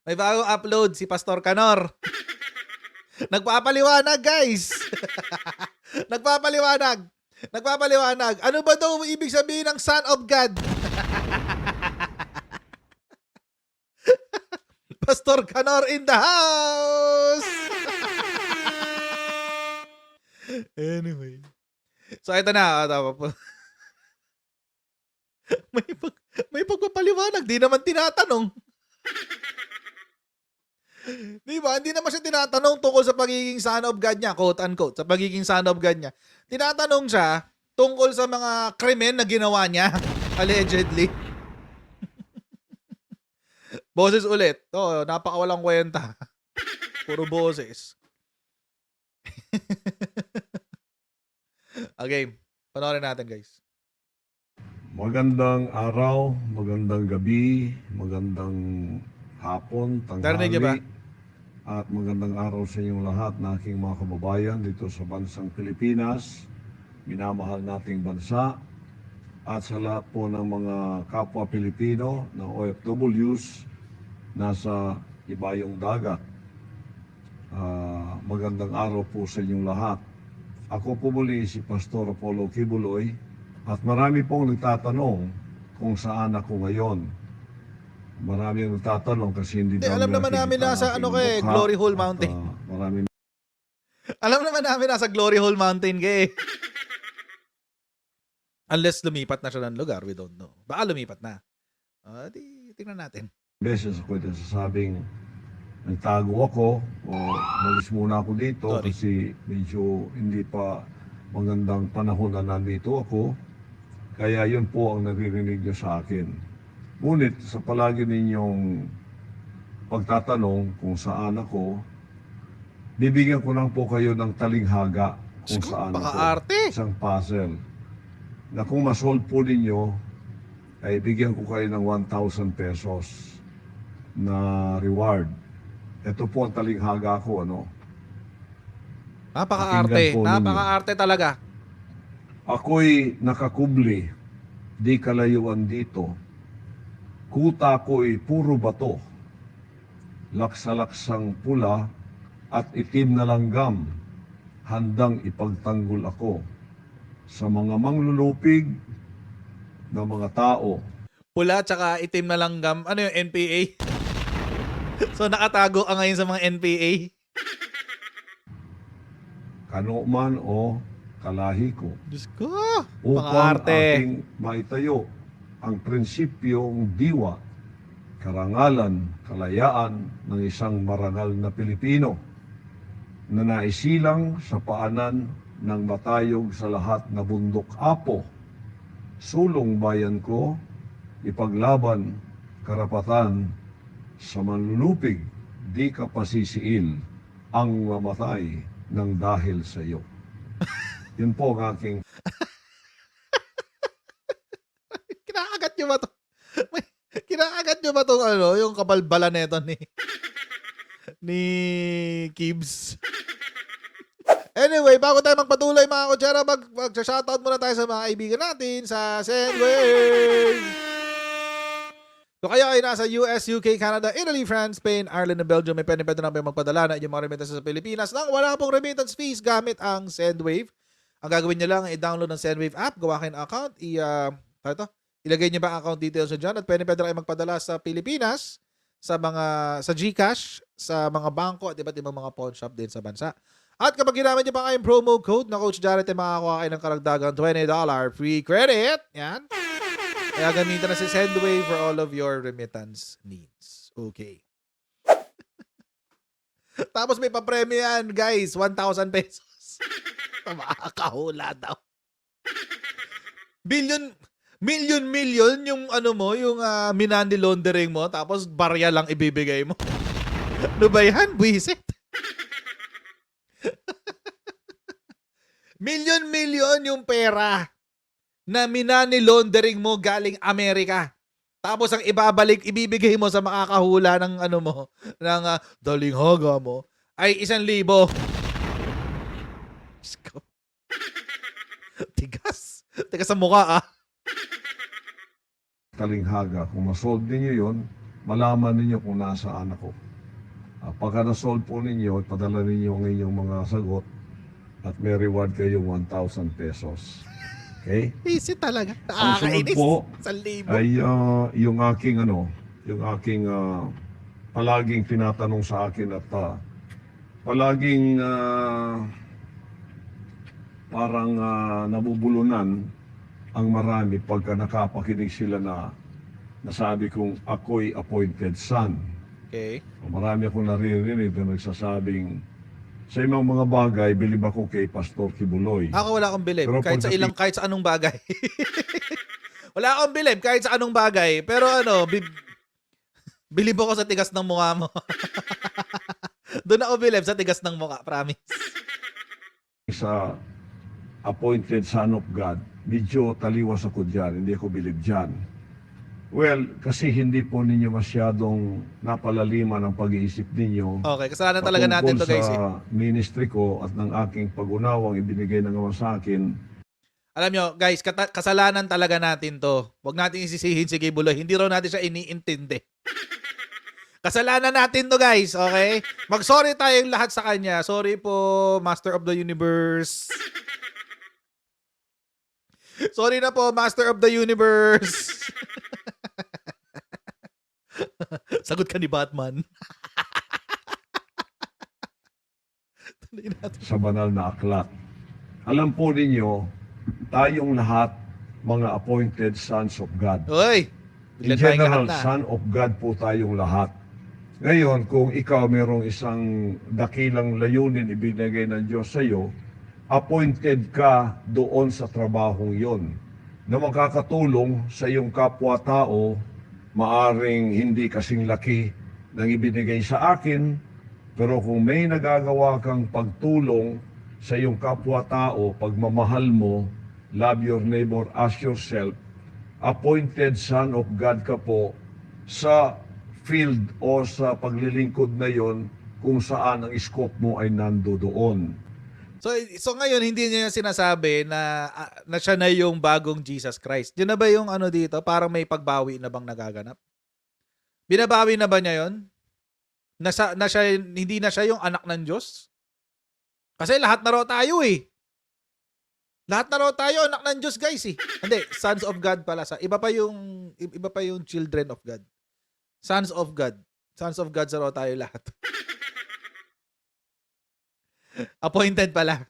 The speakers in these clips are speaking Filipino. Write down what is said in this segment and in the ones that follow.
May bagong upload si Pastor Kanor. Nagpapaliwanag, guys. Nagpapaliwanag. Nagpapaliwanag. Ano ba daw ibig sabihin ng Son of God? Pastor Kanor in the house! Anyway. So, ito na. Tama po. may pagpapaliwanag. Di naman tinatanong. Di ba? Hindi naman siya tinatanong tungkol sa pagiging son of God niya, quote-unquote, sa pagiging son of God niya. Tinatanong siya tungkol sa mga krimen na ginawa niya, allegedly. Boses ulit. Oo, napakawalang kwenta. Puro boses. Okay, panoorin natin, guys. Magandang araw, magandang gabi, magandang hapon, Narinig niyo ba? tanghali, at magandang araw sa inyong lahat na aking mga kababayan dito sa bansang Pilipinas, minamahal nating bansa, at sa lahat po ng mga kapwa Pilipino na OFWs nasa ibayong dagat. Magandang araw po sa inyong lahat. Ako po muli si Pastor Apollo Kibuloy at marami pong nagtatanong kung saan ako ngayon. Marami ang nagtatanong kasi hindi Alam naman namin nasa Glory Hole Mountain. Alam naman namin nasa Glory Hole Mountain kay. Unless lumipat na siya ng lugar, we don't know. Baka lumipat na. Di tingnan natin. Beses ako ito sasabing nagtago ako o malis muna ako dito. Sorry. Kasi medyo hindi pa magandang panahon na nandito ako. Kaya yun po ang naririnig niyo sa akin. Ngunit sa palagi ninyong pagtatanong kung saan ako, bibigyan ko lang po kayo ng talinghaga kung saan ako. Arte. Isang puzzle. Na kung masolve po ninyo, ay bigyan ko kayo ng 1,000 pesos na reward. Ito po ang talinghaga ko, ano? Napaka-arte. Pakinggan po ninyo. Napaka-arte talaga. Ako'y nakakubli, di kalayuan dito. Kuta ko'y puro bato, laksa-laksang pula at itim na langgam, handang ipagtanggol ako sa mga manglulupig na mga tao. Pula tsaka itim na langgam. Ano yung NPA? So nakatago ka ngayon sa mga NPA? Kano man o kalahi ko. Diyos ko. Upang Pang-arte. aking maitayo ang prinsipyong diwa, karangalan, kalayaan ng isang marangal na Pilipino na naisilang sa paanan ng matayog sa lahat na bundok apo. Sulong bayan ko, ipaglaban, karapatan, sa manlulupig, di ka pasisiil ang mamatay ng dahil sa iyo. Yun po ang aking Kinakagat nyo ba to? Kinakagat nyo ba to yung kabalbala neto ni Kibbs? Anyway, bago tayo magpatuloy mga kutsara, mag-shoutout muna tayo sa mga kaibigan natin sa Sendwave. So kayo ay nasa US, UK, Canada, Italy, France, Spain, Ireland, and Belgium. May pwede na kayo magpadala na inyong mga remittance sa Pilipinas nang wala pong remittance fees gamit ang Sendwave. Ang gagawin nyo lang ay i-download ng Sendwave app, gawa kayo ng account, ilagay nyo ba ang account details nyo dyan at pwede na kayo magpadala sa Pilipinas sa GCash, sa mga bangko at iba't ibang mga pawn shop din sa bansa. At kapag ginamit nyo pa kayong promo code na Coach Jared, ay makakakuha kayo ng karagdagang $20 free credit. Yan. Kaya gamitin na si Sendwave for all of your remittance needs. Okay. Tapos may pa-premyo yan, guys. 1,000 pesos. Makakahula daw. Million yung yung minandi laundering mo, tapos barya lang ibibigay mo. Ano ba yan? Buisit. Million yung pera na minani laundering mo galing Amerika. Tapos ang ibibigay mo sa makakahula ng ng dalinghaga mo ay 1,000. Tigas sa mukha talinghaga. Kung masolve ninyo yun, malaman ninyo kung nasaan ako. Pagka na-solve po ninyo, ipadala ninyo ang inyong mga sagot at may reward kayong 1,000 pesos. Okay? Easy talaga. Ang sunod Nakakainis. po 1,000. ay yung aking palaging tinatanong sa akin at palaging parang nabubulunan ang marami pagka nakapakinig sila na nasabi kong ako'y appointed son. Okay. Marami akong naririnig na nagsasabing sa ibang mga bagay, bilib ako kay Pastor Kibuloy. Ako wala akong bilib. Pero Kahit sa pagdating- kahit sa anong bagay. Wala akong bilib kahit sa anong bagay. Pero bilib ako sa tigas ng mukha mo. Doon ako bilib sa tigas ng mukha, promise. Sa appointed son of God, medyo taliwas ako dyan, hindi ako bilib dyan. Well, kasi hindi po ninyo masyadong napalaliman ang pag-iisip ninyo. Okay, kasalanan talaga natin to, guys. Sa ministry ko at ng aking pag-unawang ibinigay ng Ama sa akin, Alam nyo, guys, kasalanan talaga natin to. Huwag natin isisihin si Kibuloy. Hindi raw natin siya iniintindi. Kasalanan natin to, guys. Okay? Mag-sorry tayong lahat sa kanya. Sorry po, Master of the Universe. Sorry na po, Master of the Universe. Sagot ka ni Batman. sa banal na aklat. Alam po ninyo, tayong lahat mga appointed sons of God. Uy! In Biglan tayong general, lahat na. son of God po tayong lahat. Ngayon, kung ikaw mayroong isang dakilang layunin ibinigay ng Diyos sa iyo, appointed ka doon sa trabahong yon na makakatulong sa iyong kapwa-tao, maaring hindi kasing laki ng ibinigay sa akin, pero kung may nagagawa kang pagtulong sa iyong kapwa-tao, pagmamahal mo, love your neighbor as yourself, appointed son of God ka po sa field o sa paglilingkod na yon kung saan ang scope mo ay nando doon. So ngayon hindi niya sinasabi na siya na yung bagong Jesus Christ. Yun na ba yung ano dito? Parang may pagbawi na bang nagaganap? Binabawi na ba niya yon? Hindi na siya yung anak ng Diyos? Kasi lahat na raw tayo eh. Lahat na raw tayo anak ng Diyos, guys eh. Hindi, sons of God pala sa. Iba pa yung children of God. Sons of God. Sons of God sa raw tayo lahat. Appointed pala.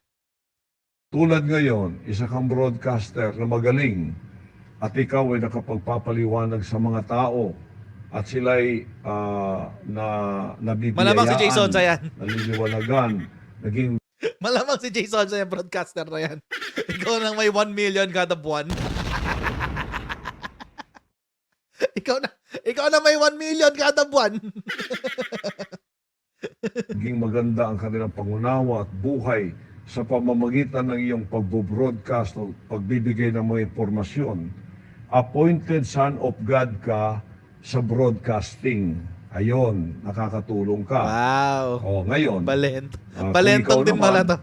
Tulad ngayon, isa kang broadcaster na magaling at ikaw ay nakapagpapaliwanag sa mga tao at sila'y nabibiyayaan, Malamang si Jason sa yan. naliliwanagan, naging Malamang si Jason sa yan, broadcaster na yan. Ikaw nang may 1 million kada buwan. ikaw na may 1 million kada buwan. naging maganda ang kanilang pangunawa at buhay sa pamamagitan ng iyong pagbo-broadcast o pagbibigay ng mga impormasyon. Appointed son of God ka sa broadcasting. Ayon, nakakatulong ka. Wow. O, ngayon, Balentong kung din ikaw pala naman, to.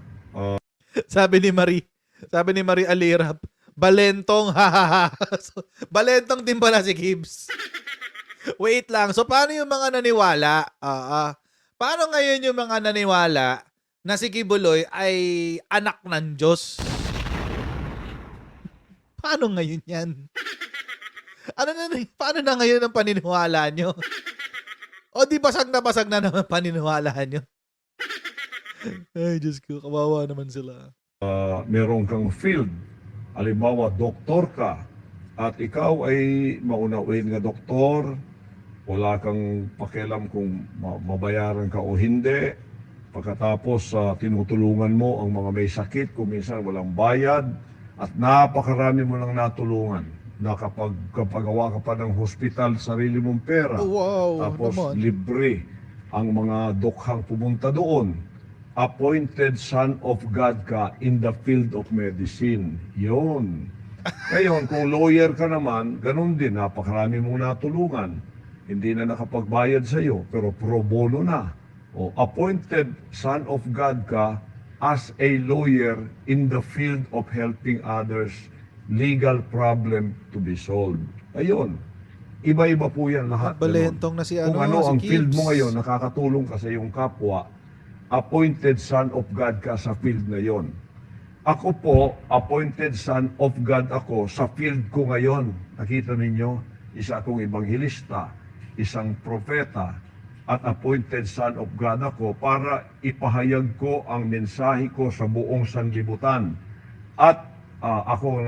Sabi ni Marie Alirap, balentong hahaha. So, balentong din pala si Gibbs. Wait lang. So paano yung mga naniwala? Paano ngayon yung mga naniwala na si Kibuloy ay anak ng Diyos? Paano ngayon yan? Paano na ngayon ang paniniwala nyo? O di basag na naman paniniwala nyo? Ay, Diyos ko, kawawa naman sila. meron kang field. Halimbawa, doktor ka at ikaw ay maunawin nga doktor, wala kang pakialam kung mabayaran ka o hindi. Pagkatapos tinutulungan mo ang mga may sakit, kung minsan walang bayad, at napakarami mo nang natulungan. Nakapagawa ka pa ng hospital, sarili mong pera. Oh, wow, Tapos naman. libre ang mga dokhang pumunta doon. Appointed son of God ka in the field of medicine. Yun. Ngayon, kung lawyer ka naman, ganun din, napakarami mong natulungan. Hindi na nakapagbayad sa iyo, pero pro bono na. O appointed son of God ka as a lawyer in the field of helping others, legal problem to be solved. Ayun. Iba-iba po yan lahat. Ganon. Balentong na si Kung ano, si ang Gibbs. field mo ngayon, nakakatulong ka sa iyong kapwa, appointed son of God ka sa field na yon. Ako po, appointed son of God ako sa field ko ngayon. Nakita ninyo, isa akong ebanghilista, isang propeta, at appointed son of God ako para ipahayag ko ang mensahe ko sa buong sanlibutan. At ako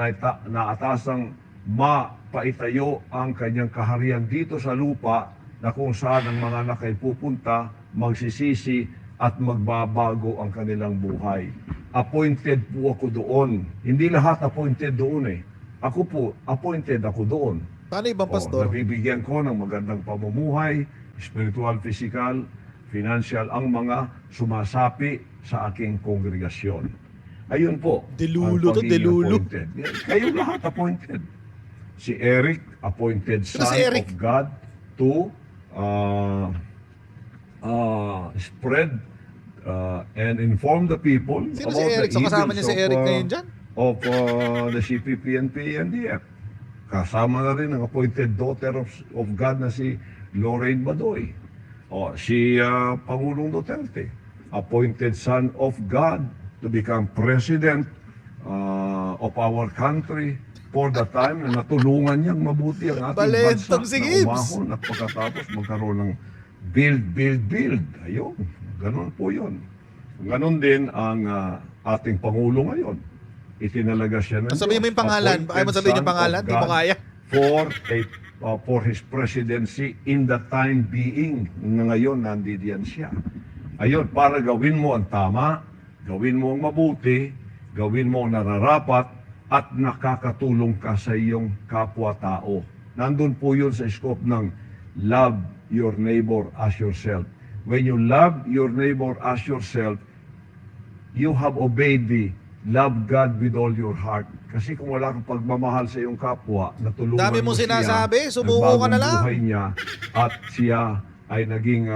naatasang mapaitayo ang kanyang kaharian dito sa lupa na kung saan ang mga anak ay pupunta, magsisisi at magbabago ang kanilang buhay. Appointed po ako doon. Hindi lahat appointed doon eh. Ako po, appointed ako doon. Paano ibang pastor? Nabibigyan ko ng magandang pamumuhay, spiritual, physical, financial, ang mga sumasapi sa aking kongregasyon. Ayun po. Delulo ang to, pagiging delulo. appointed. Kayo lahat appointed. Si Eric, appointed Sino son si Eric? of God to spread and inform the people Sino si about Eric? the So kasama evils niya si Eric ngayon dyan? of the CPP and PNDF. Kasama na rin ang appointed daughter of God na si Lorraine Badoy. Si Pangulong Duterte, appointed son of God to become president of our country for the time na natulungan niyang mabuti ang ating Balentong bansa si na Gibbs. umahon at pagkatapos magkaroon ng build. Ayun, ganun po yun. Ganon din ang ating Pangulo ngayon. Itinalaga siya ng Sabihin mo yung pangalan. appointed Ayaw mo sabihin yung son of pangalan? Di mo God kaya. for his presidency in the time being na ngayon nandiyan siya. Ayun, para gawin mo ang tama, gawin mo ang mabuti, gawin mo ang nararapat, at nakakatulong ka sa iyong kapwa-tao. Nandun po yun sa scope ng love your neighbor as yourself. When you love your neighbor as yourself, you have obeyed the love God with all your heart. Kasi kung wala kang pagmamahal sa iyong kapwa, natulungan Dami mo mong siya, sinasabi, sumuko ka na lang. buhay niya, at siya ay naging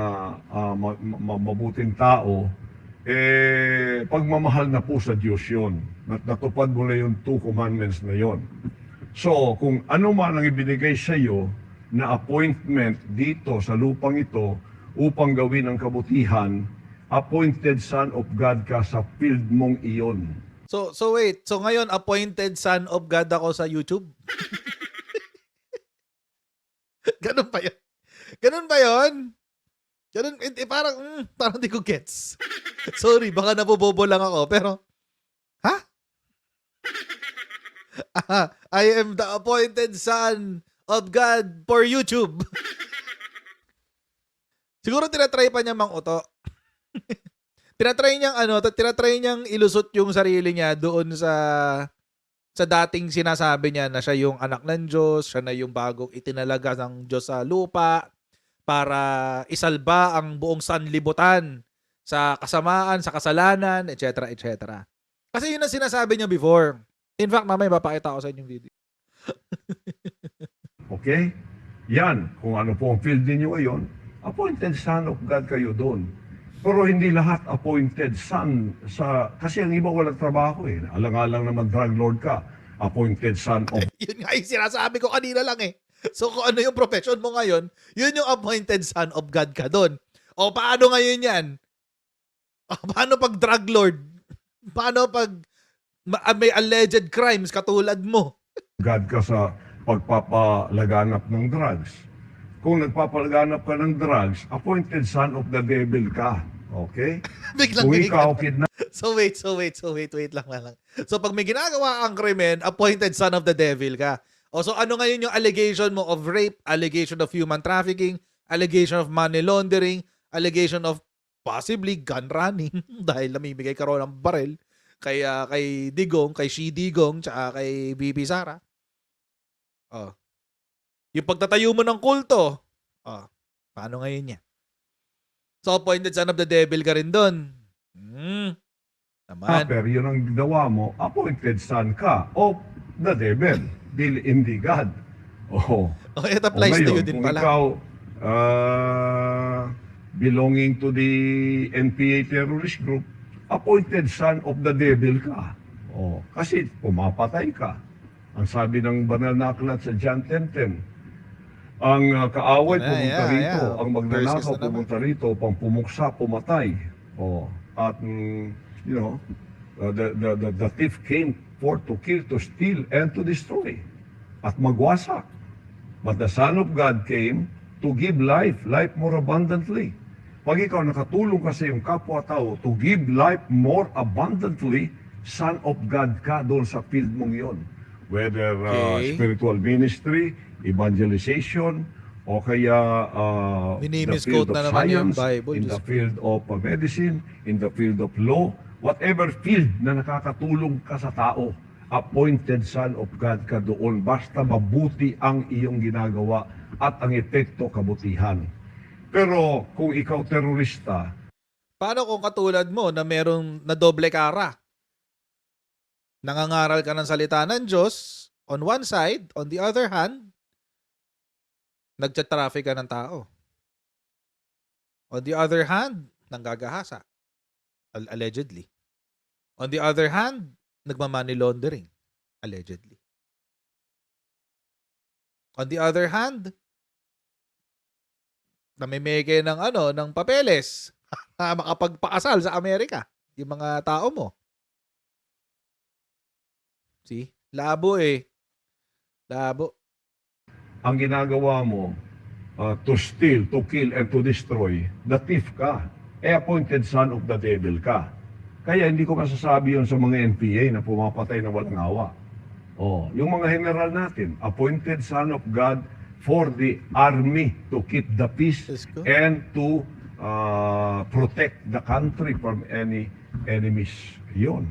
mabuting tao, pagmamahal na po sa Diyos yun. Natupad mo na yung 2 commandments na yon. So, kung ano man ang ibinigay sa iyo na appointment dito sa lupang ito upang gawin ang kabutihan, appointed son of God ka sa field mong iyon. So wait. So ngayon, appointed son of God ako sa YouTube? Ganun pa yun? Ganun ba yun? Ganun, parang di ko gets. Sorry, baka nabobobo lang ako, pero, ha? I am the appointed son of God for YouTube. Siguro tinatry pa niya mang-uto. tinatry niyang ilusot yung sarili niya doon sa dating sinasabi niya na siya yung anak ng Diyos, siya na yung bagong itinalaga ng Diyos sa lupa para isalba ang buong sanlibutan sa kasamaan, sa kasalanan, etc. etc. Kasi yun ang sinasabi niya before. In fact, mamaya papakita ko sa inyo yung video. Okay? Yan, kung ano po ang field ninyo ngayon, appointed son of God kayo doon. Pero hindi lahat appointed son kasi ang iba walang trabaho eh. Alang-alang naman drug lord ka, appointed son of Yun nga yung sinasabi ko kanina lang eh. So kung ano yung profession mo ngayon, yun yung appointed son of God ka doon. O paano ngayon yan? Paano pag drug lord? Paano pag may alleged crimes katulad mo? God ka sa pagpapalaganap ng drugs. Kung nagpapalaganap ka ng drugs, appointed son of the devil ka. Okay? Biglang Kung ganyan. ikaw kidnap So wait lang. So pag may ginagawa kang krimen, appointed son of the devil ka. O so ano ngayon yung allegation mo of rape, allegation of human trafficking, allegation of money laundering, allegation of possibly gun running dahil namimigay ka raw ng barel kay Digong, kay Shi Digong, tsaka kay Bibi Sara. Oh. Yung pagtatayo mo ng kulto. Oh. Paano ngayon yan? So appointed son of the devil ka rin doon. Naman. pero yun ang ginawa mo, appointed son ka of the devil, hindi God. Oh. Okay, it applies to you din kung pala. ikaw belonging to the NPA terrorist group, appointed son of the devil ka. Oh, kasi pumapatay ka. Ang sabi ng banal na aklat sa John 10:10, Ang kaaway Yeah, pumunta yeah, rito, yeah. ang Versus magnanakaw na naman. pumunta rito, pang pumuksa, pumatay. At the thief came forth to kill, to steal, and to destroy. At magwasak. But the Son of God came to give life, life more abundantly. Pag ikaw nakatulong ka sa iyong kapwa-tao to give life more abundantly, Son of God ka doon sa field mong yon. Whether Okay. spiritual ministry, evangelization, o kaya the field Minimisquote of na naman yung science, Bible. in Diyos the ko. field of medicine, in the field of law, whatever field na nakakatulong ka sa tao, appointed Son of God ka doon. Basta mabuti ang iyong ginagawa at ang epekto kabutihan. Pero kung ikaw terorista, Paano kung katulad mo na merong na doble kara? Nangangaral ka ng salita ng Diyos on one side, on the other hand, nagcha-traffic ka ng tao. On the other hand, nanggagahasa. Allegedly. On the other hand, nagmamoney laundering. Allegedly. On the other hand, namimigay ng ng papeles makapagpakasal sa Amerika yung mga tao mo. See? Labo eh. Labo. ang ginagawa mo to steal, to kill, and to destroy, the thief ka. Appointed son of the devil ka. Kaya hindi ko masasabi yun sa mga NPA na pumapatay na walang awa. Yung mga general natin, appointed son of God for the army to keep the peace Let's go. and to protect the country from any enemies. Yun.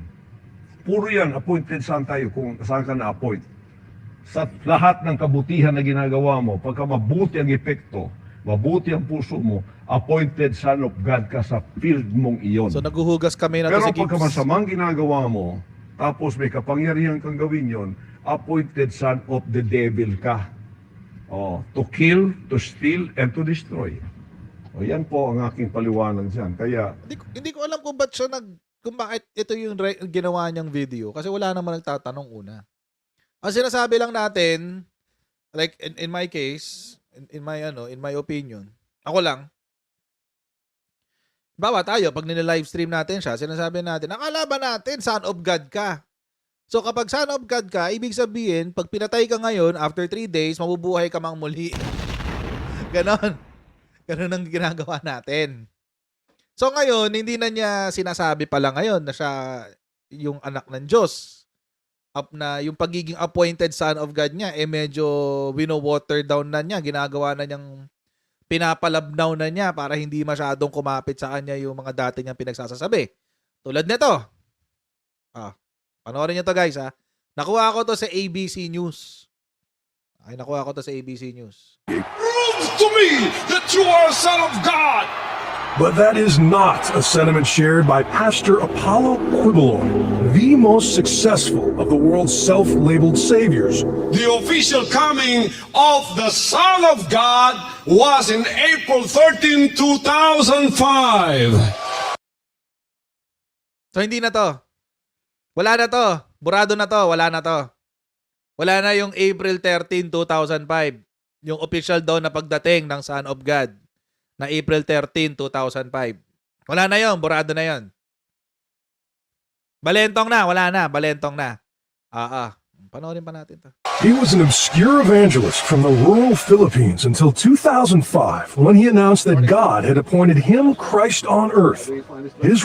Puro yan, appointed son tayo kung saan ka na-appoint. Sa lahat ng kabutihan na ginagawa mo, pagka mabuti ang epekto, mabuti ang puso mo, appointed son of God ka sa field mong iyon. So naguhugas kami na to Pero si pagka Gibbs. masamang ginagawa mo, tapos may kapangyarihan kang gawin yon, appointed son of the devil ka. To kill, to steal, and to destroy. Yan po ang aking paliwanag dyan. Kaya, Hindi ko alam kung bakit ito yung ginawa niyang video kasi wala naman nagtatanong una. Ang sinasabi lang natin, like in my case, in my opinion, ako lang, bawa tayo, pag nila-live stream natin siya, sinasabi natin, ang kalaban natin, son of God ka. So kapag son of God ka, ibig sabihin, pag pinatay ka ngayon, after 3 days, mabubuhay ka mang muli. Ganon. Ganon ang ginagawa natin. So ngayon, hindi na niya sinasabi pala ngayon na siya yung anak ng Diyos. Up na yung pagiging appointed son of God niya, medyo wino-water down na niya. Ginagawa na niyang pinapalabnaw na niya para hindi masyadong kumapit sa kanya yung mga dati niyang pinagsasasabi. Tulad nito. Panoorin niyo to guys ha. Nakuha ko to sa ABC News. Nakuha ko to sa ABC News. Proves to me that you are a son of God. But that is not a sentiment shared by Pastor Apollo Quibolo, the most successful of the world's self-labeled saviors. The official coming of the Son of God was in April 13, 2005. So hindi na to. Wala na to. Burado na to. Wala na to. Wala na yung April 13, 2005. Yung official daw na pagdating ng Son of God na April 13, 2005. Wala na yon, burado na yon. Balentong na, wala na, balentong na. Panoorin pa natin to. He was an obscure evangelist from the rural Philippines until 2005 when he announced that God had appointed him Christ on earth. His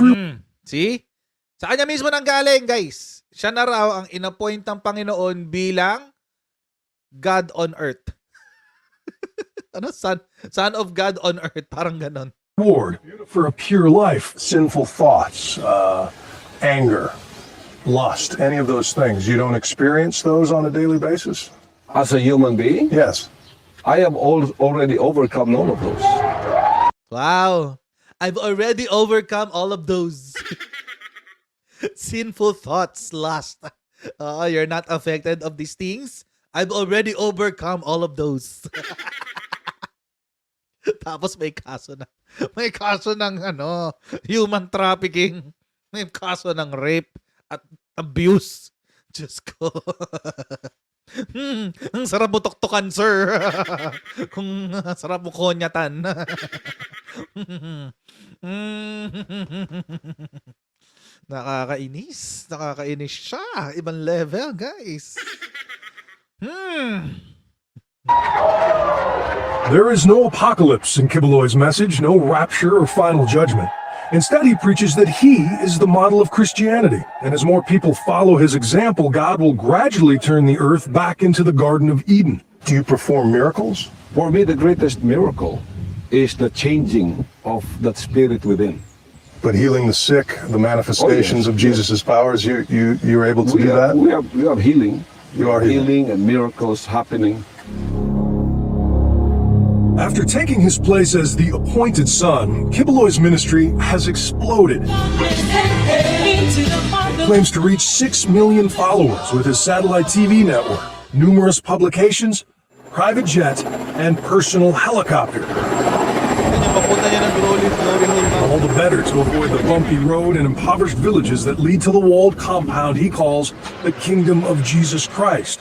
See? Sa kanya mismo nang galing, guys. Siya na raw ang inappoint ng Panginoon bilang God on earth. Son of God on earth. Parang ganon. reward for a pure life, sinful thoughts, anger, lust, any of those things. You don't experience those on a daily basis? as a human being, Yes. I have already overcome all of those. Wow. I've already overcome all of those. Sinful thoughts, lust. You're not affected of these things? I've already overcome all of those. Tapos may kaso na. May kaso ng human trafficking. May kaso ng rape at abuse. Diyos ko. Ang sarap mo toktokan, sir. Kung sarap mo konyatan. Nakakainis. Nakakainis siya. Ibang level, guys. There is no apocalypse in Kibeloy's message, no rapture or final judgment. Instead, he preaches that he is the model of Christianity, and as more people follow his example, God will gradually turn the earth back into the Garden of Eden. Do you perform miracles? For me, the greatest miracle is the changing of that spirit within. But healing the sick, the manifestations of Jesus' powers, you're able to do that? We are healing. You are healing. And miracles happening. After taking his place as the appointed son, Kibeloy's ministry has exploded. He claims to reach 6 million followers with his satellite TV network, numerous publications, private jet, and personal helicopter. Papunta niya ng glory hole. All the better to avoid the bumpy road and impoverished villages that lead to the walled compound he calls the Kingdom of Jesus Christ.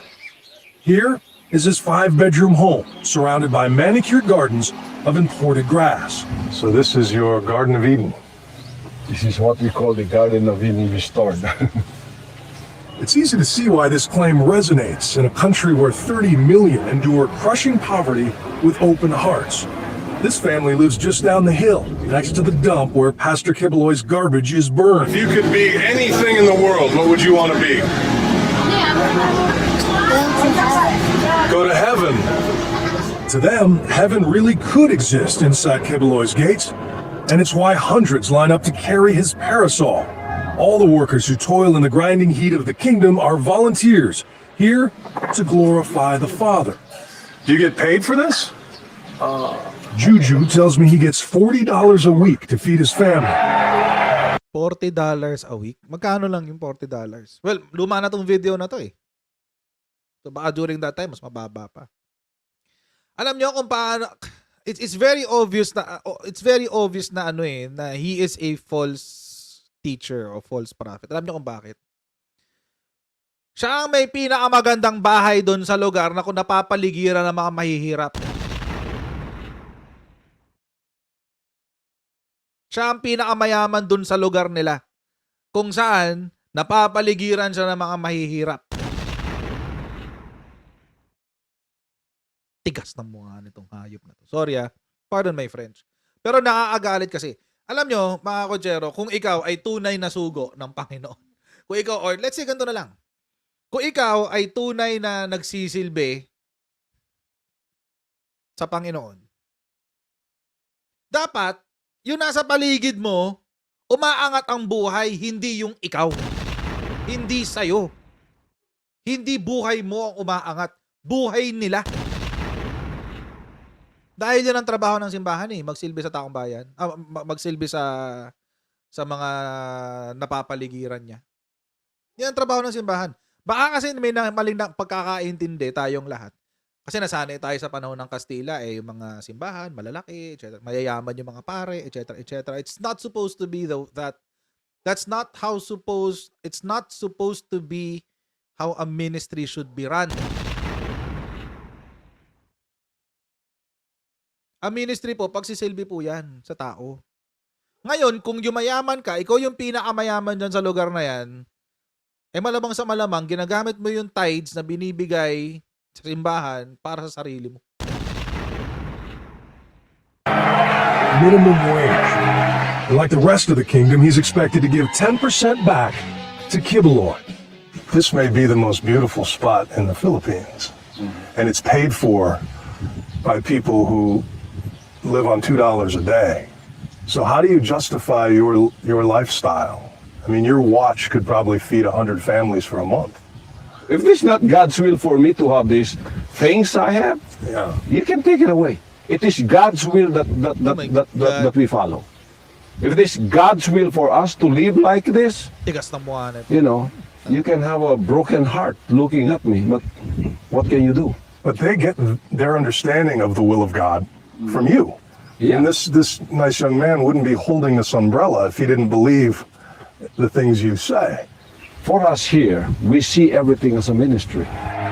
Here is his 5-bedroom home, surrounded by manicured gardens of imported grass. So this is your Garden of Eden. This is what we call the Garden of Eden restored. It's easy to see why this claim resonates in a country where 30 million endure crushing poverty with open hearts. This family lives just down the hill, next to the dump where Pastor Kibeloy's garbage is burned. If you could be anything in the world, what would you want to be? Go to heaven. To them, heaven really could exist inside Kibeloy's gates, and it's why hundreds line up to carry his parasol. All the workers who toil in the grinding heat of the kingdom are volunteers, here to glorify the Father. Do you get paid for this? Juju tells me he gets $40 a week to feed his family. $40 a week? Magkano lang yung $40? Well, luma na tong video na to eh. So baka during that time, mas mababa pa. Alam nyo kung paano, it's very obvious na ano eh, na he is a false teacher or false prophet. Alam nyo kung bakit? Siya ang may pinakamagandang bahay doon sa lugar na kung napapaligiran ng mga mahihirap. Siya ang pinakamayaman doon sa lugar nila. Kung saan, napapaligiran siya ng mga mahihirap. Tigas ng mukha nitong hayop na to. Sorry pardon my French. Pero nakakagalit kasi. Alam nyo, mga kodyero, kung ikaw ay tunay na sugo ng Panginoon. Kung ikaw, or let's say ganito na lang. Kung ikaw ay tunay na nagsisilbi sa Panginoon, dapat, yung nasa paligid mo, umaangat ang buhay, hindi yung ikaw. Hindi sa'yo. Hindi buhay mo ang umaangat. Buhay nila. Dahil yan ang trabaho ng simbahan eh, magsilbi sa taong bayan, magsilbi sa mga napapaligiran niya. Yan ang trabaho ng simbahan. Baka kasi may maling pagkakaintindi tayong lahat. Kasi nasanay tayo sa panahon ng Kastila eh, yung mga simbahan, malalaki, etc. Mayayaman yung mga pare, etc., etc. It's not supposed to be that. That's not how it's not supposed to be how a ministry should be run. Ang ministry po, pagsisilbi po yan sa tao. Ngayon, kung yumayaman ka, ikaw yung pinakamayaman dyan sa lugar na yan, eh malamang sa malamang, ginagamit mo yung tithes na binibigay sa simbahan para sa sarili mo. Minimum wage. And like the rest of the kingdom, he's expected to give 10% back to Kibeloy. This may be the most beautiful spot in the Philippines. And it's paid for by people who live on $2 a day. So how do you justify your lifestyle? I mean, your watch could probably feed 100 families for a month. If it's not God's will for me to have these things I have, you can take it away. It is God's will that we follow. If it is God's will for us to live like this, Tigas ng mukha nito. you know, you can have a broken heart looking at me, but what can you do? But they get their understanding of the will of God from you. Yeah. And this nice young man wouldn't be holding this umbrella if he didn't believe the things you say. For us here, we see everything as a ministry.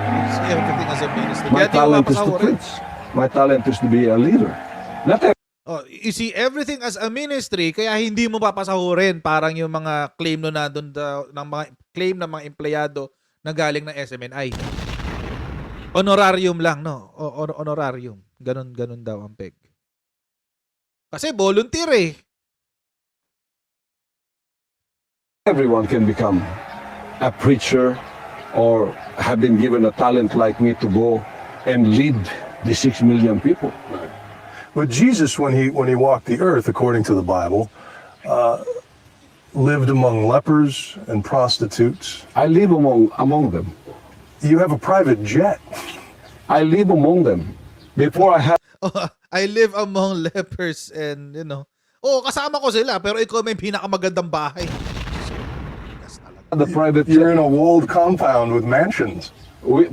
See everything as a ministry. My Kaya di ko talent is to mapasahurin. preach. My talent is to be a leader. Not Oh, you see everything as a ministry, kaya hindi mo papasahurin parang yung mga claim no na doon ng mga claim ng mga empleyado na galing ng SMNI. Honorarium lang, no? Honorarium. Ganun daw ang peg. Kasi volunteer eh. everyone can become a preacher or have been given a talent like me to go and lead the 6 million people. But Jesus, when he walked the earth, according to the Bible, lived among lepers and prostitutes. I live among them. You have a private jet. I live among them. Before I had Oh, I live among lepers and, you know. Oh, kasama ko sila, pero ikaw may pinakamagandang bahay. the private You're in jet, a walled compound with mansions.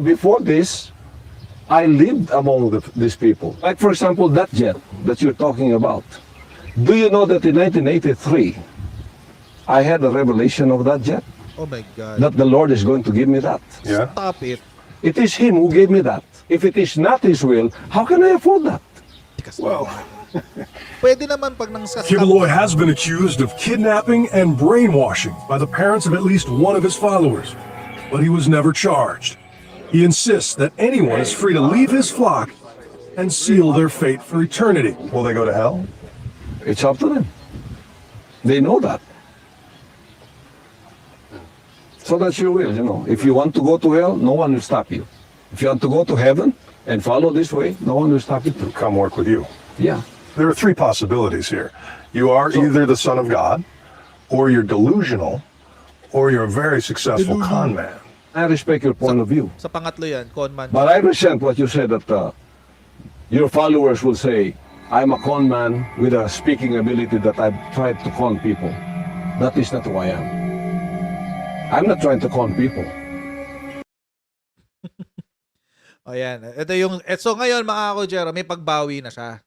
before this, I lived among these people. Like, for example, that jet that you're talking about. Do you know that in 1983, I had a revelation of that jet? Oh my God. That the Lord is going to give me that. Yeah. Stop it. It is Him who gave me that. If it is not His will, how can I afford that? Well, Pwede naman pag nang sa Kibeloy has been accused of kidnapping and brainwashing by the parents of at least one of his followers, but he was never charged. He insists that anyone is free to leave his flock and seal their fate for eternity. Will they go to hell? It's up to them. They know that. So that's your will, you know. If you want to go to hell, no one will stop you. If you want to go to heaven and follow this way, no one will stop you too. Come work with you. Yeah. There are three possibilities here. You are either the son of God, or you're delusional, or you're a very successful con man. I respect your point of view. Sa pangatlo yan, conman. But I resent what you said that your followers will say, I'm a con man with a speaking ability that I've tried to con people. That is not who I am. I'm not trying to con people. O yan. Ito yung, so ngayon mga Kojero, may pagbawi na siya.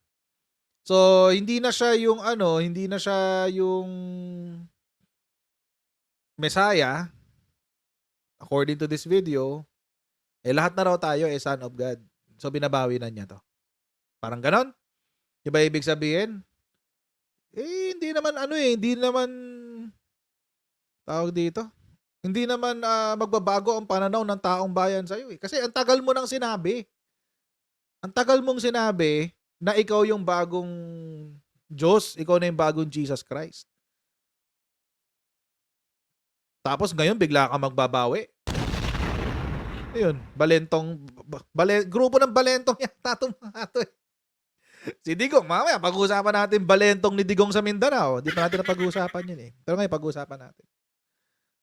So, hindi na siya yung hindi na siya yung Messiah. According to this video, lahat na raw tayo son of God. So, binabawi na niya to. Parang ganon. Di ba ibig sabihin? Hindi naman hindi naman tawag dito. Hindi naman magbabago ang pananaw ng taong bayan sa'yo eh. Kasi ang tagal mo nang sinabi. Ang tagal mong sinabi na ikaw yung bagong Diyos, ikaw na yung bagong Jesus Christ. Tapos ngayon bigla ka magbabawi. Ayun, grupo ng balentong yata itong mga to eh. Si Digong, mamaya pag-uusapan natin balentong ni Digong sa Mindanao. Di pa natin napag-uusapan yun eh. Pero ngayon pag-uusapan natin.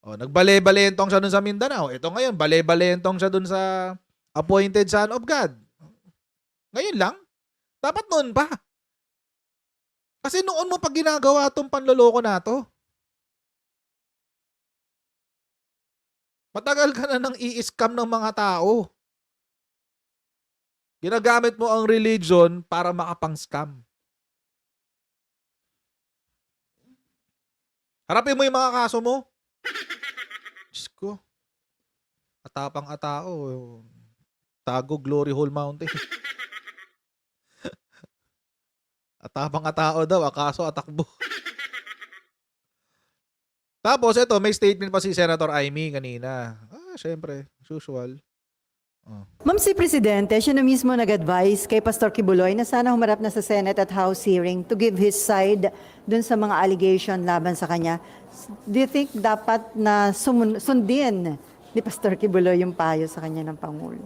Nagbale-balentong siya dun sa Mindanao. Ito ngayon, bale-balentong siya dun sa appointed son of God. Ngayon lang. Dapat noon pa. Kasi noon mo pag ginagawa itong panloloko na to. Matagal ka na nang i-scam ng mga tao. Ginagamit mo ang religion para makapang-scam. Harapin mo yung mga kaso mo. Diyos ko. Atapang-atao. Tago Glory Hole Mountain. Atapang-atao daw. Akaso atakbo. Tapos ito, may statement pa si Senator Amy kanina. Syempre. Usual. Ma'am, si Presidente, siya na mismo nag-advise kay Pastor Kibuloy na sana humarap na sa Senate at House hearing to give his side dun sa mga allegation laban sa kanya. Do you think dapat na sundin ni Pastor Kibuloy yung payo sa kanya ng Pangulo?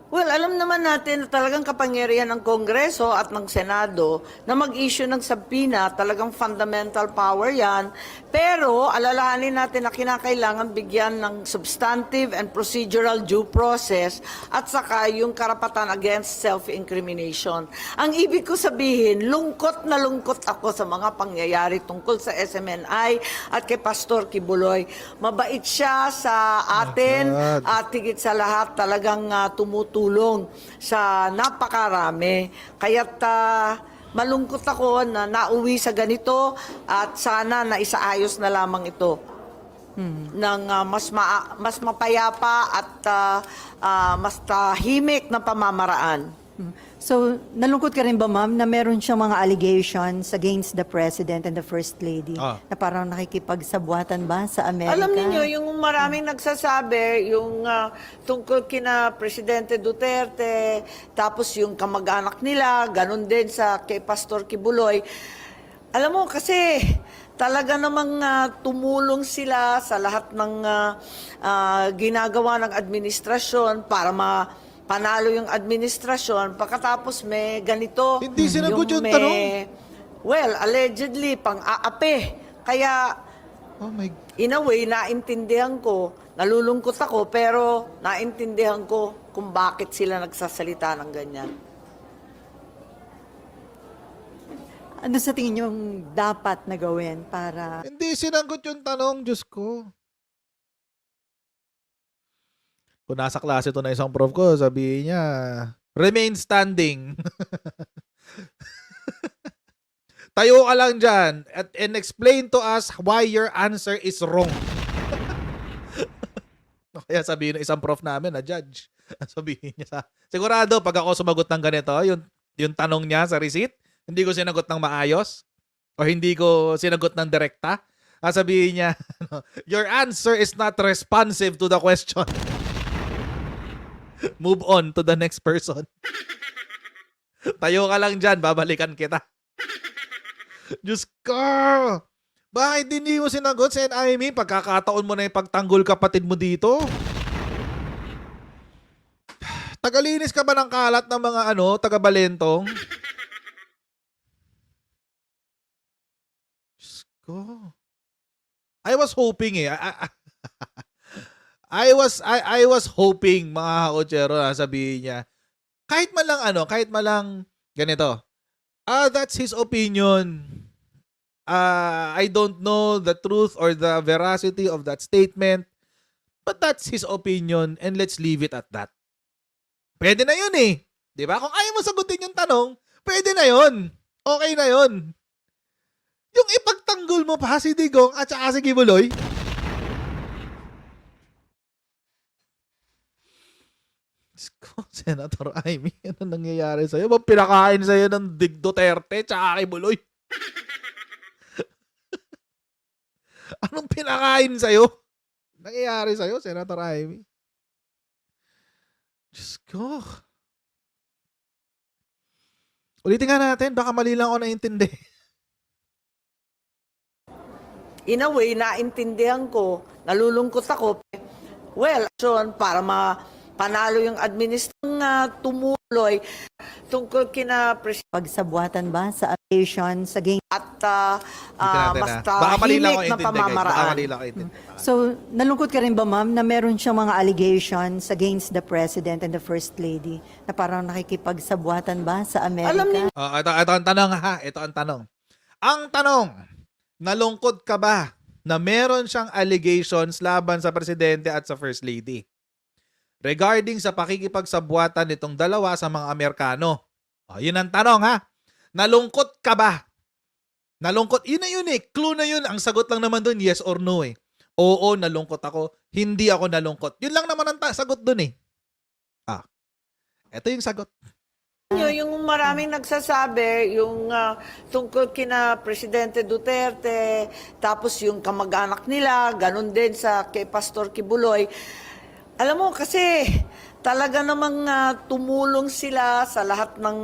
Well, alam naman natin na talagang kapangyarihan ng Kongreso at ng Senado na mag-issue ng subpoena, talagang fundamental power yan. Pero alalahanin natin na kinakailangan bigyan ng substantive and procedural due process at saka yung karapatan against self-incrimination. Ang ibig ko sabihin, lungkot na lungkot ako sa mga pangyayari tungkol sa SMNI at kay Pastor Kibuloy. Mabait siya sa atin at higit sa lahat talagang tumutulong sa napakarami. Kaya't malungkot ako na nauwi sa ganito at sana na isaayos na lamang ito. ng mas mapayapa at mas tahimik na pamamaraan. So, nalungkot ka rin ba, ma'am, na meron siyang mga allegations against the President and the First Lady na parang nakikipagsabwatan ba sa Amerika? Alam niyo, yung maraming nagsasabi, yung tungkol kina Presidente Duterte, tapos yung kamag-anak nila, ganun din sa kay Pastor Kibuloy. Alam mo, kasi talaga namang tumulong sila sa lahat ng ginagawa ng administrasyon para panalo yung administrasyon. Pagkatapos may ganito. Hindi sinagot yung tanong. Well, allegedly, pang-aape. Kaya, Oh my... in a way, naintindihan ko, nalulungkot ako, pero naintindihan ko kung bakit sila nagsasalita ng ganyan. Ano sa tingin yung dapat na gawin para... Hindi sinagot yung tanong, Diyos ko. Kung nasa klase to na isang prof ko, sabihin niya, remain standing. Tayo ka lang dyan and explain to us why your answer is wrong. Kaya sabihin ng isang prof namin na judge. Sabihin niya sigurado pag ako sumagot ng ganito, yung tanong niya sa receipt, hindi ko sinagot ng maayos o hindi ko sinagot ng direkta. Sabihin niya, your answer is not responsive to the question. Move on to the next person. Tayo ka lang dyan, babalikan kita. Diyos ko! Bakit hindi mo sinagot, Sen Aimee? Pagkakataon mo na ipagtanggol kapatid mo dito. Tagalinis ka ba ng kalat ng mga taga-Balentong? Diyos ko. I was hoping I was hoping, mga kakotsero, na sabihin niya, kahit malang ganito, that's his opinion. I don't know the truth or the veracity of that statement, but that's his opinion and let's leave it at that. Pwede na yun eh. Di ba? Kung ayaw mo sagutin yung tanong, pwede na yun. Okay na yun. Yung ipagtanggol mo pa si Digong at saka si Kibuloy, Senator Aimee, ano nangyayari sa'yo? Ba't pinakain sa'yo ng Dig Duterte tsaka kay Buloy? Anong pinakain sa'yo? Nangyayari sa'yo, Senator Aimee? Diyos ko. Ulitin nga natin, baka mali lang ako naintindi. In a way, naintindihan ko, nalulungkot ako. Well, para panalo yung administrasyon tumuloy tungkol kina Pagsabuatan ba sa allegations against... at Baka mas mali lang ako tahimik na intindi, guys. Baka pamamaraan. mali lang ako intindi. So, nalungkot ka rin ba, ma'am, na meron siyang mga allegations against the President and the First Lady na parang nakikipagsabwatan ba sa Amerika? Alam niyo, Ito ang tanong ha. Ito ang tanong. Ang tanong, nalungkot ka ba na meron siyang allegations laban sa Presidente at sa First Lady regarding sa pakikipagsabwatan nitong dalawa sa mga Amerikano? Yun ang tanong ha. Nalungkot ka ba? Nalungkot. Yun na yun eh. Clue na yun. Ang sagot lang naman dun, yes or no eh. Oo, nalungkot ako. Hindi ako nalungkot. Yun lang naman ang sagot dun eh. Ito yung sagot. yung maraming nagsasabi, yung tungkol kina Presidente Duterte, tapos yung kamag-anak nila, ganun din sa kay Pastor Kibuloy. Alam mo, kasi talaga namang tumulong sila sa lahat ng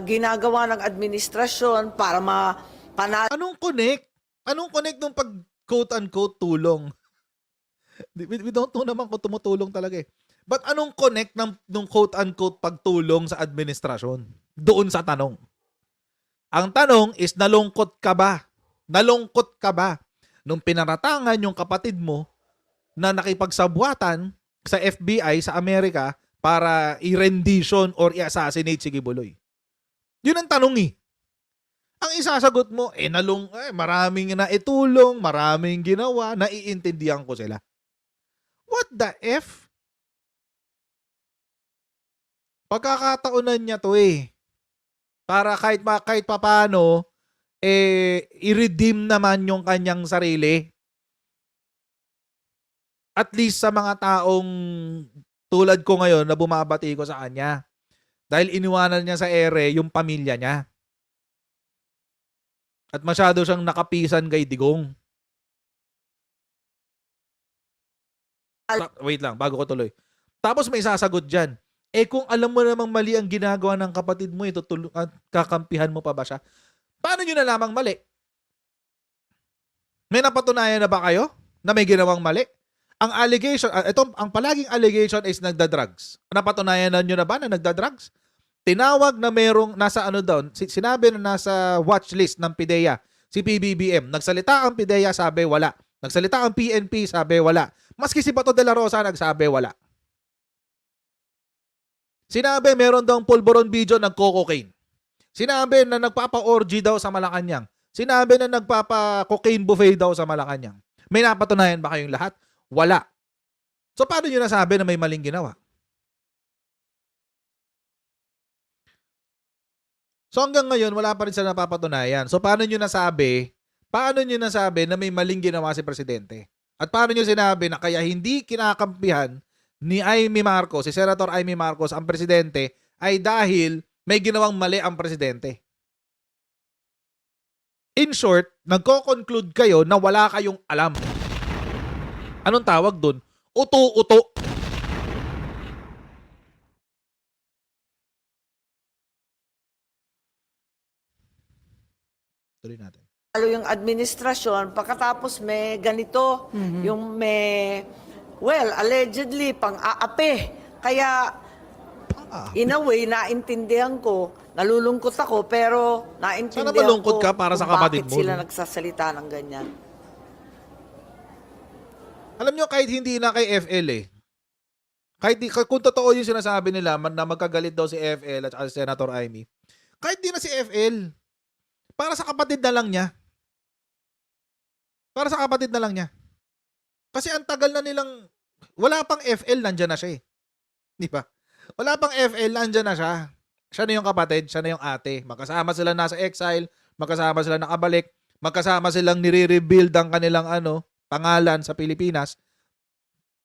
ginagawa ng administrasyon para panalo. Anong connect? Anong connect nung pag quote-unquote tulong? We don't know naman kung tumutulong talaga eh. But anong connect ng quote-unquote pagtulong sa administrasyon? Doon sa tanong. Ang tanong is, nalungkot ka ba? Nalungkot ka ba nung pinaratangan yung kapatid mo na nakipagsabwatan sa FBI sa Amerika para i-rendition or i-assassinate si Kibuloy? Yun ang tanong eh. Ang isasagot mo, maraming naitulong, maraming ginawa, naiintindihan ko sila. What the F? Pagkakataonan niya to eh. Para kahit papaano, i-redeem naman yung kanyang sarili. At least sa mga taong tulad ko ngayon na bumabati ko sa kanya. Dahil iniwanan niya sa ere yung pamilya niya. At masyado siyang nakapisan kay Digong. Wait lang, bago ko tuloy. Tapos may sasagot dyan. Kung alam mo namang mali ang ginagawa ng kapatid mo, kakampihan mo pa ba siya? Paano nyo nalamang mali? May napatunayan na ba kayo na may ginawang mali? Ang allegation, ang palaging allegation is nagda-drugs. Napatunayan na nyo na ba na nagda-drugs? Tinawag na merong nasa sinabi na nasa watch list ng PIDEA, si PBBM. Nagsalita ang PIDEA, sabi wala. Nagsalita ang PNP, sabi wala. Maski si Bato de la Rosa nagsabi wala. Sinabi meron daw pulburon video nagko-cocaine. Sinabi na nagpapa-orgy daw sa Malacanang. Sinabi na nagpapa-cocaine buffet daw sa Malacanang. May napatunayan ba kayong lahat? Wala. So paano nyo nasabi na may maling ginawa? So hanggang ngayon, wala pa rin sila napapatunayan. So paano nyo nasabi na may maling ginawa si Presidente? At paano nyo sinabi na kaya hindi kinakampihan ni Amy Marcos, si Senator Amy Marcos, ang Presidente ay dahil may ginawang mali ang Presidente? In short, nagko-conclude kayo na wala kayong alam. Anong tawag dun? Uto-uto. Tuloy natin. Lalo yung administrasyon, pagkatapos may ganito, yung may, allegedly, pang-aape. Kaya, in a way, naintindihan ko, nalulungkot ako, pero naintindihan Sana malungkot ko ka para sa kung kapatid bakit mo, sila no? nagsasalita ng ganyan. Alam nyo, kahit hindi na kay FL kung totoo yung sinasabi nila na magkagalit daw si FL at si Senator Amy, kahit di na si FL, para sa kapatid na lang niya. Para sa kapatid na lang niya. Kasi ang tagal na nilang, wala pang FL, nandyan na siya eh. Di ba? Wala pang FL, nandyan na siya. Siya na yung kapatid, siya na yung ate. Magkasama sila nasa exile, magkasama sila nakabalik, magkasama silang nire-rebuild ang kanilang pangalan sa Pilipinas.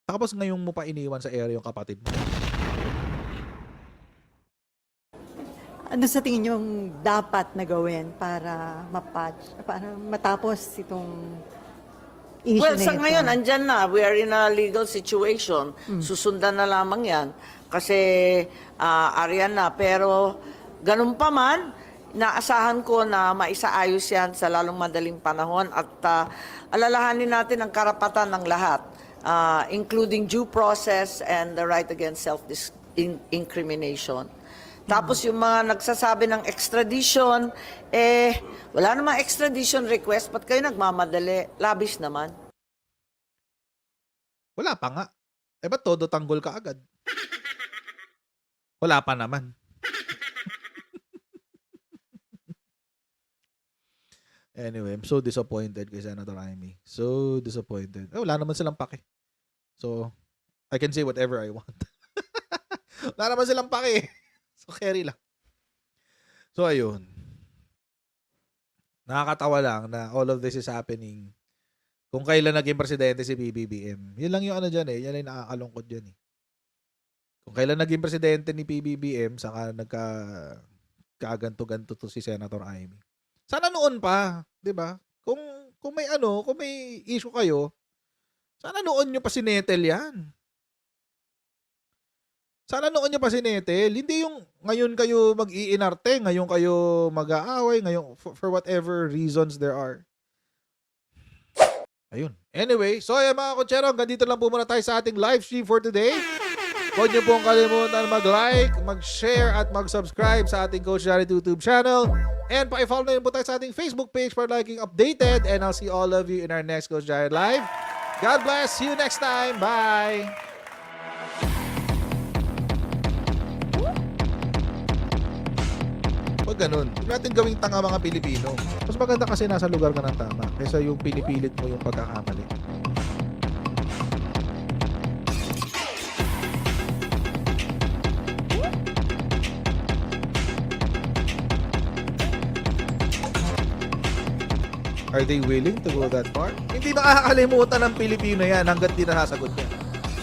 Tapos ngayon mo pa iniwan sa area yung kapatid mo. Ano sa tingin yung dapat na gawin para para matapos itong issue Well, na sa ito? ngayon, andyan na. We are in a legal situation. Susundan na lamang yan. Kasi, ariyan na. Pero, ganun pa man, naasahan ko na maisaayos yan sa lalong madaling panahon at alalahanin natin ang karapatan ng lahat, including due process and the right against self-incrimination. Tapos yung mga nagsasabi ng extradition, wala namang extradition request, ba't kayo nagmamadali? Labis naman. Wala pa nga. Ba't todo tanggol ka agad? Wala pa naman. Anyway, I'm so disappointed kay Senator Amy. So disappointed. Wala naman silang pake. So, I can say whatever I want. Wala naman silang pake. So, carry lang. So, ayun. Nakakatawa lang na all of this is happening kung kailan naging presidente si PBBM. Yun lang yung dyan eh. Yan lang yung nakakalungkot dyan eh. Kung kailan naging presidente ni PBBM, saka nagka-ganto-ganto to si Senator Amy. Sana noon pa, 'di ba? Kung may kung may issue kayo, sana noon nyo pa sinetel 'yan. Sana noon nyo pa sinetel, hindi yung ngayon kayo mag-iinarte, ngayon kayo mag-aaway, ngayon for whatever reasons there are. Ayun. Anyway, so ayan mga kotsero, hanggang dito lang po muna tayo sa ating live stream for today. Huwag niyo pong kalimutan mag-like, mag-share at mag-subscribe sa ating Coach Jared YouTube channel. And pa-follow na rin po tayo sa ating Facebook page para laging updated. And I'll see all of you in our next Coach Jared Live. God bless. See you next time. Bye. Huwag ganun. Huwag natin gawing tanga mga Pilipino. Mas maganda kasi nasa lugar ka ng tama kaysa yung pinipilit mo yung pagkakamali. Are they willing to go that far? Hindi makakalimutan ng Pilipino yan hanggat di nasasagot niya.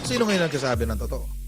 Sino ngayon nagsasabi ng totoo?